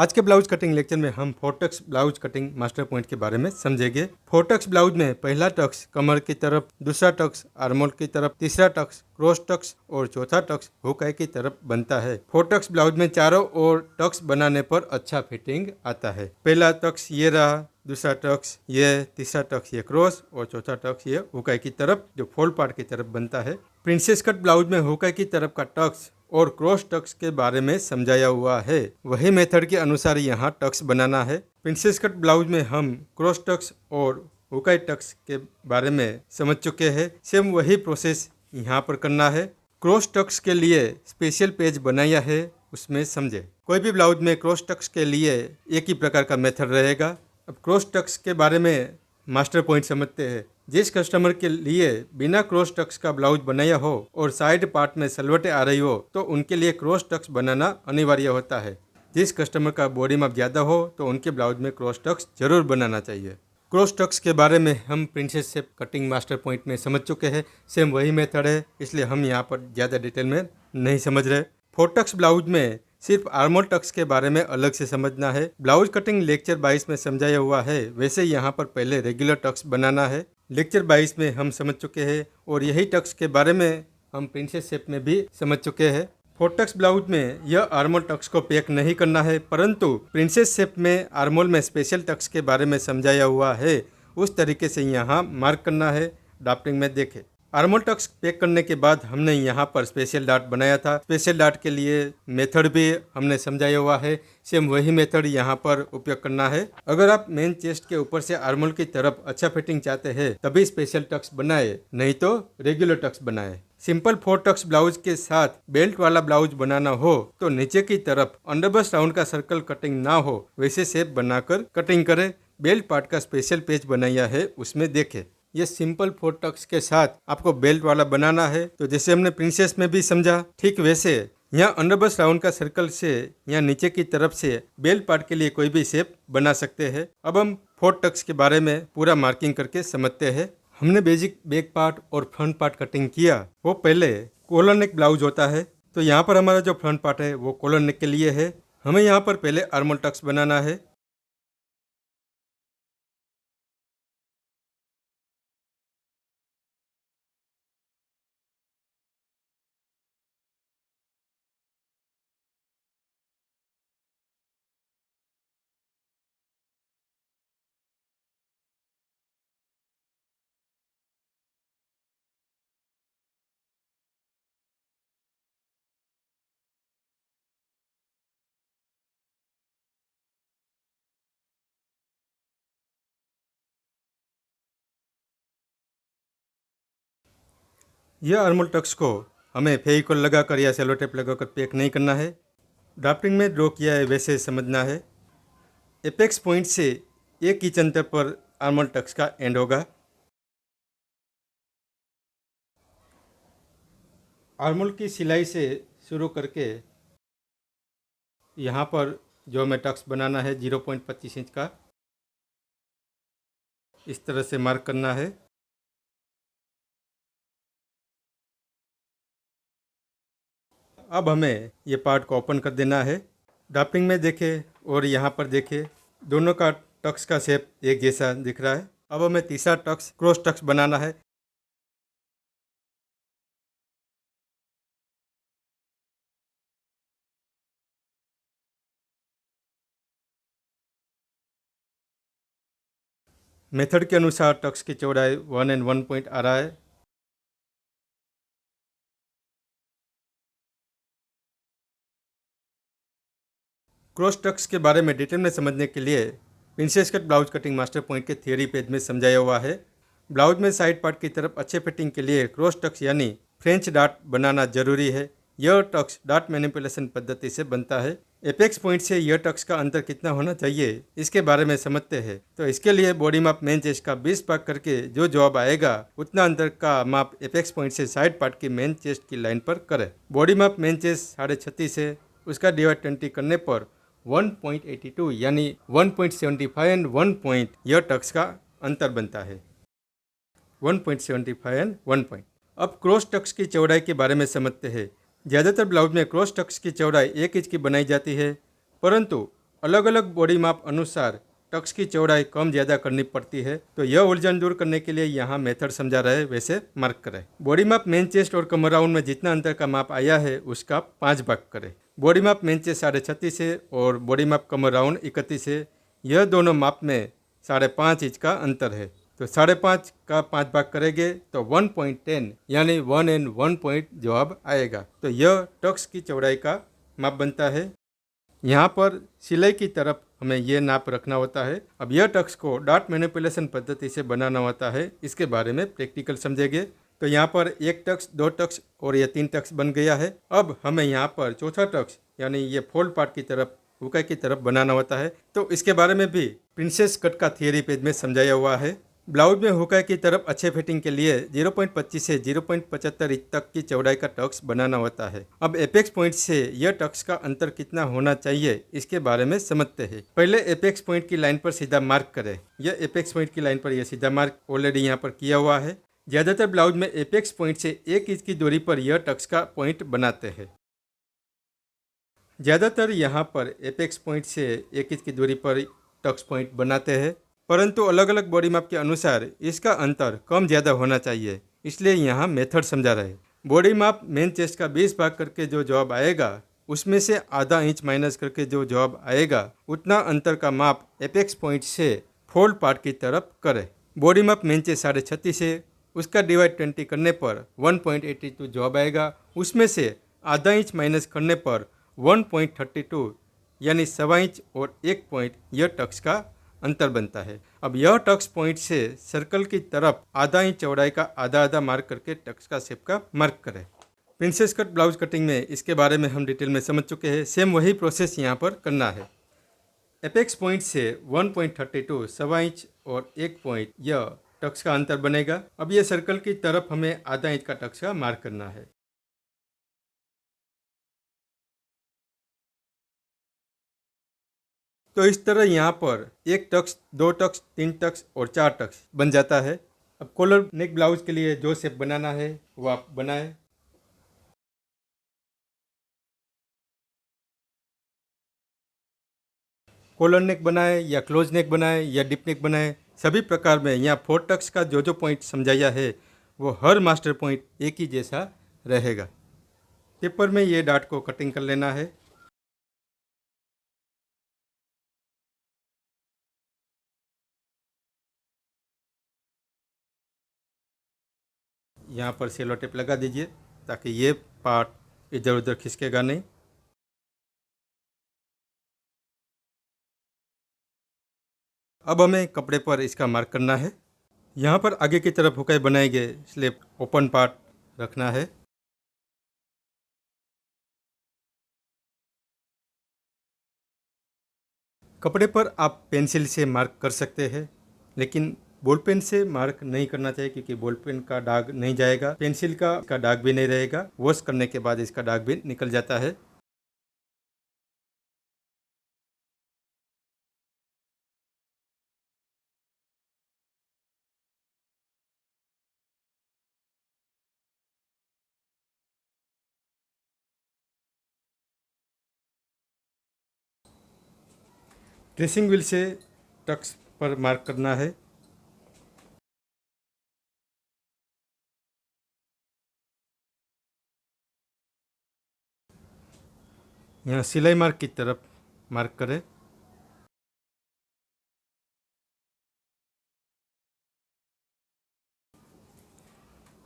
आज के blouse cutting lecture में हम 4 tucks blouse cutting master point के बारे में समझेंगे। 4 टक्स ब्लाउज में पहला टक्स कमर की तरफ, दूसरा टक्स आर्मोल की तरफ, तीसरा टक्स क्रॉस टक्स और चौथा टक्स हुक आई की तरफ बनता है। 4 टक्स ब्लाउज में चारों ओर टक्स बनाने पर अच्छा फिटिंग आता है। पहला टक्स ये रहा, दूसरा टक्स ये, तीसरा टक्स ये क्रॉस और चौथा टक्स ये हुक आई की तरफ जो फोल्ड पार्ट की तरफ बनता है। प्रिंसेस कट ब्लाउज में हुक आई की तरफ का टक्स और क्रॉस टक्स के बारे में समझाया हुआ है। वही मेथड के अनुसार यहाँ टक्स बनाना है। प्रिंसेस कट ब्लाउज में हम क्रॉस टक्स और हुक आई टक्स के बारे में समझ चुके हैं। सेम वही प्रोसेस यहाँ पर करना है। क्रॉस टक्स के लिए स्पेशल पेज बनाया है, उसमें समझे। कोई भी ब्लाउज में क्रॉस टक्स के लिए एक ही प्रकार का मेथड रहेगा। अब क्रॉस टक्स के बारे में मास्टर पॉइंट समझते हैं। जिस कस्टमर के लिए बिना क्रॉस टक्स का ब्लाउज बनाया हो और साइड पार्ट में सलवटें आ रही हो तो उनके लिए क्रॉस टक्स बनाना अनिवार्य होता है। जिस कस्टमर का बॉडी माप ज़्यादा हो तो उनके ब्लाउज में क्रॉस टक्स जरूर बनाना चाहिए। क्रॉस टक्स के बारे में हम princess shape cutting master point में समझ चुके हैं। सेम वही मेथड है, इसलिए हम यहाँ पर ज़्यादा डिटेल में नहीं समझ रहे। 4 टक्स ब्लाउज में सिर्फ आर्मोल टक्स के बारे में अलग से समझना है। ब्लाउज कटिंग लेक्चर 22 में समझाया हुआ है, वैसे यहाँ पर पहले रेगुलर टक्स बनाना है। लेक्चर 22 में हम समझ चुके हैं और यही टक्स के बारे में हम प्रिंसेस शेप में भी समझ चुके हैं। 4 टक्स ब्लाउज में यह आर्मोल टक्स को पैक नहीं करना है, परंतु प्रिंसेस शेप में आर्मोल में स्पेशल टक्स के बारे में समझाया हुआ है, उस तरीके से यहाँ मार्क करना है। ड्राफ्टिंग में देखें। आर्मोल टक्स पैक करने के बाद हमने यहाँ पर स्पेशल डार्ट बनाया था। स्पेशल डार्ट के लिए मेथड भी हमने समझाया हुआ है। सेम वही मेथड यहाँ पर उपयोग करना है। अगर आप मेन चेस्ट के ऊपर से आर्मोल की तरफ अच्छा फिटिंग चाहते हैं तभी स्पेशल टक्स बनाए, नहीं तो रेगुलर टक्स बनाए। सिंपल 4 टक्स ब्लाउज के साथ बेल्ट वाला ब्लाउज बनाना हो तो नीचे की तरफ अंडरबस्ट राउंड का सर्कल कटिंग ना हो वैसे शेप बनाकर कटिंग करें। बेल्ट पार्ट का स्पेशल पेज बनाया है, उसमें देखें। ये सिंपल 4 टक्स के साथ आपको बेल्ट वाला बनाना है, तो जैसे हमने प्रिंसेस में भी समझा ठीक वैसे यहाँ अंडरबस्ट राउंड का सर्कल से यहाँ नीचे की तरफ से बेल्ट पार्ट के लिए कोई भी शेप बना सकते हैं। अब हम 4 टक्स के बारे में पूरा मार्किंग करके समझते हैं। हमने बेसिक बैक पार्ट और फ्रंट पार्ट कटिंग किया, वो पहले कॉलर नेक ब्लाउज होता है। तो यहाँ पर हमारा जो फ्रंट पार्ट है वो कॉलर नेक के लिए है। हमें यहाँ पर पहले आर्मोल टक्स बनाना है। यह आर्मोल टक्स को हमें फेविकोल लगाकर या सेलो टेप लगाकर पैक नहीं करना है। ड्राफ्टिंग में ड्रॉ किया है वैसे समझना है। एपेक्स पॉइंट से 1 इंच अंतर पर आर्मोल टक्स का एंड होगा। आर्मोल की सिलाई से शुरू करके यहाँ पर जो हमें टक्स बनाना है 0.25 इंच का, इस तरह से मार्क करना है। अब हमें ये पार्ट को ओपन कर देना है। ड्राफ्टिंग में देखें और यहाँ पर देखें, दोनों का टक्स का शेप एक जैसा दिख रहा है। अब हमें तीसरा टक्स क्रॉस टक्स बनाना है। मेथड के अनुसार टक्स की चौड़ाई 1 and 1 पॉइंट आ रहा है। क्रॉस टक्स के बारे में डिटेल में समझने के लिए princess cut blouse cutting master point के थियरी पेज में समझाया हुआ है। ब्लाउज में साइड पार्ट की तरफ अच्छे फिटिंग के लिए क्रॉस टक्स यानी फ्रेंच डार्ट बनाना जरूरी है। यह टक्स डार्ट मैनिपुलेशन पद्धति से बनता है। एपेक्स पॉइंट से यह टक्स का अंतर कितना होना चाहिए इसके बारे में समझते हैं। तो इसके लिए बॉडी माप मेन चेस्ट का 20 भाग करके जो जवाब आएगा उतना अंतर का माप एपेक्स पॉइंट से साइड पार्ट की मेन चेस्ट की लाइन पर करें। बॉडी माप मेन चेस्ट 36.5 है, उसका डिवाइड 20 करने पर 1.82 यानी 1.75 एंड 1 पॉइंट यह टक्स का अंतर बनता है। 1.75 एंड 1 पॉइंट। अब क्रॉस टक्स की चौड़ाई के बारे में समझते हैं। ज़्यादातर ब्लाउज में क्रॉस टक्स की चौड़ाई 1 इंच की बनाई जाती है, परंतु अलग अलग बॉडी माप अनुसार टक्स की चौड़ाई कम ज़्यादा करनी पड़ती है, तो यह उलझन दूर करने के लिए यहाँ मेथड समझा रहे वैसे मार्क करें। बॉडी माप मेन चेस्ट और कमर राउंड में जितना अंतर का माप आया है उसका 5 भाग करें। बॉडी माप मेन चेस्ट 36.5 है और बॉडी माप कमर राउंड 31 है। यह दोनों माप में 5.5 इंच का अंतर है, तो 5.5 का 5 भाग करेंगे तो 1.10 यानी 1 एंड 1 पॉइंट जवाब आएगा। तो यह टक्स की चौड़ाई का माप बनता है। यहाँ पर सिलाई की तरफ हमें ये नाप रखना होता है। अब यह टक्स को डॉट मैनिपुलेशन पद्धति से बनाना होता है, इसके बारे में प्रैक्टिकल समझेंगे। तो यहाँ पर एक टक्स, दो टक्स और ये 3 टक्स बन गया है। अब हमें यहाँ पर चौथा टक्स यानी ये फोल्ड पार्ट की तरफ, हुका की तरफ बनाना होता है, तो इसके बारे में भी प्रिंसेस कट का थियरी पेज में समझाया हुआ है। ब्लाउज में हुका की तरफ अच्छे फिटिंग के लिए 0.25 से 0.75 इंच तक की चौड़ाई का टक्स बनाना होता है। अब एपेक्स पॉइंट से यह टक्स का अंतर कितना होना चाहिए इसके बारे में समझते हैं। पहले एपेक्स पॉइंट की लाइन पर सीधा मार्क करें। यह एपेक्स पॉइंट की लाइन पर यह सीधा मार्क ऑलरेडी यहाँ पर किया हुआ है। ज़्यादातर ब्लाउज में एपेक्स पॉइंट से 1 इंच की दूरी पर यह टक्स का पॉइंट बनाते हैं। ज़्यादातर यहाँ पर एपेक्स पॉइंट से 1 इंच की दूरी पर टक्स पॉइंट बनाते हैं, परंतु अलग अलग बॉडी माप के अनुसार इसका अंतर कम ज़्यादा होना चाहिए, इसलिए यहाँ मेथड समझा रहे। बॉडी माप मेन चेस्ट का 20 भाग करके जो जवाब आएगा उसमें से आधा इंच माइनस करके जो जवाब आएगा उतना अंतर का माप एपेक्स पॉइंट से फोल्ड पार्ट की तरफ करें। बॉडी माप मेन चेस्ट 36.5 है, उसका डिवाइड 20 करने पर 1.82 जवाब आएगा। उसमें से आधा इंच माइनस करने पर 1.32 यानी 1.25 इंच और 1 पॉइंट यह टक्स का अंतर बनता है। अब यह टक्स पॉइंट से सर्कल की तरफ आधा इंच चौड़ाई का आधा आधा मार्क करके टक्स का शेप का मार्क करें। प्रिंसेस कट ब्लाउज कटिंग में इसके बारे में हम डिटेल में समझ चुके हैं। सेम वही प्रोसेस यहाँ पर करना है। एपेक्स पॉइंट से 1.32 1.25 इंच और 1 पॉइंट यह टक्स का अंतर बनेगा। अब यह सर्कल की तरफ हमें आधा इंच का टक्स का मार्क करना है। तो इस तरह यहाँ पर 1 टक्स, 2 टक्स, 3 टक्स और 4 टक्स बन जाता है। अब कॉलर नेक ब्लाउज के लिए जो शेप बनाना है वो आप बनाएं। कॉलर नेक बनाएं या क्लोज नेक बनाएं या डिप नेक बनाएं, सभी प्रकार में यहाँ 4 टक्स का जो पॉइंट समझाया है वो हर मास्टर पॉइंट एक ही जैसा रहेगा। पेपर में ये डाट को कटिंग कर लेना है। यहाँ पर सेलो टेप लगा दीजिए ताकि ये पार्ट इधर उधर खिसकेगा नहीं। अब हमें कपड़े पर इसका मार्क करना है। यहाँ पर आगे की तरफ हुकाई बनाएंगे, इसलिए ओपन पार्ट रखना है। कपड़े पर आप पेंसिल से मार्क कर सकते हैं, लेकिन बॉल पेन से मार्क नहीं करना चाहिए क्योंकि बॉल पेन का दाग नहीं जाएगा, पेंसिल का दाग भी नहीं रहेगा। वॉश करने के बाद इसका दाग भी निकल जाता है। ड्रेसिंग व्हील से टक्स पर मार्क करना है। यहाँ सिलाई मार्क की तरफ मार्क करें।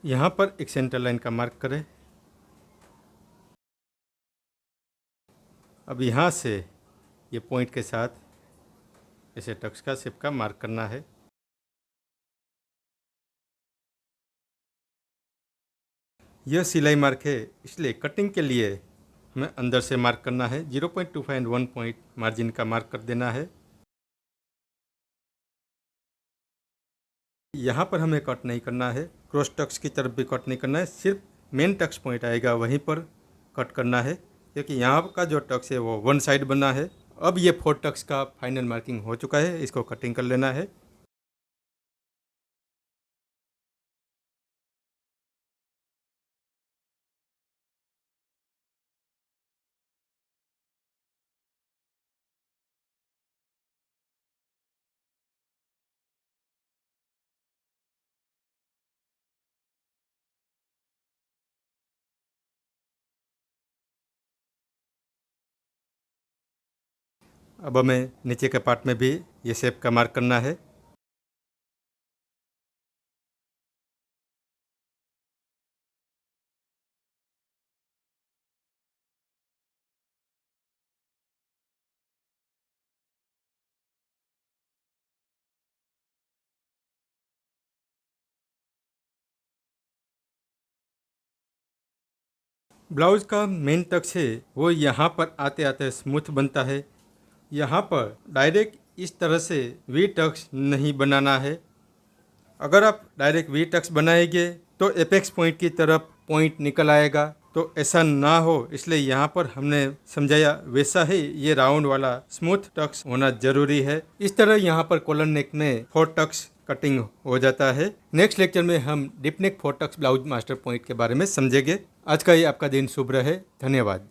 यहाँ पर एक सेंटर लाइन का मार्क करें। अब यहाँ से ये पॉइंट के साथ ऐसे टक्स का शेप का मार्क करना है। यह सिलाई मार्क है, इसलिए कटिंग के लिए हमें अंदर से मार्क करना है। 0.25 एंड 1 पॉइंट मार्जिन का मार्क कर देना है। यहाँ पर हमें कट नहीं करना है, क्रॉस टक्स की तरफ भी कट नहीं करना है, सिर्फ मेन टक्स पॉइंट आएगा वहीं पर कट करना है, क्योंकि यहाँ का जो टक्स है वो वन साइड बना है। अब ये 4 टक्स का फाइनल मार्किंग हो चुका है, इसको कटिंग कर लेना है। अब हमें नीचे के पार्ट में भी ये शेप का मार्क करना है। ब्लाउज का मेन टक्स है वो यहाँ पर आते आते स्मूथ बनता है। यहाँ पर डायरेक्ट इस तरह से वी टक्स नहीं बनाना है। अगर आप डायरेक्ट वी टक्स बनाएंगे तो एपेक्स पॉइंट की तरफ पॉइंट निकल आएगा, तो ऐसा ना हो इसलिए यहाँ पर हमने समझाया वैसा ही ये राउंड वाला स्मूथ टक्स होना जरूरी है। इस तरह यहाँ पर कॉलर नेक में 4 टक्स कटिंग हो जाता है। नेक्स्ट लेक्चर में हम deep neck 4 tucks blouse master point के बारे में समझेंगे। आज का ये आपका दिन शुभ रहे। धन्यवाद।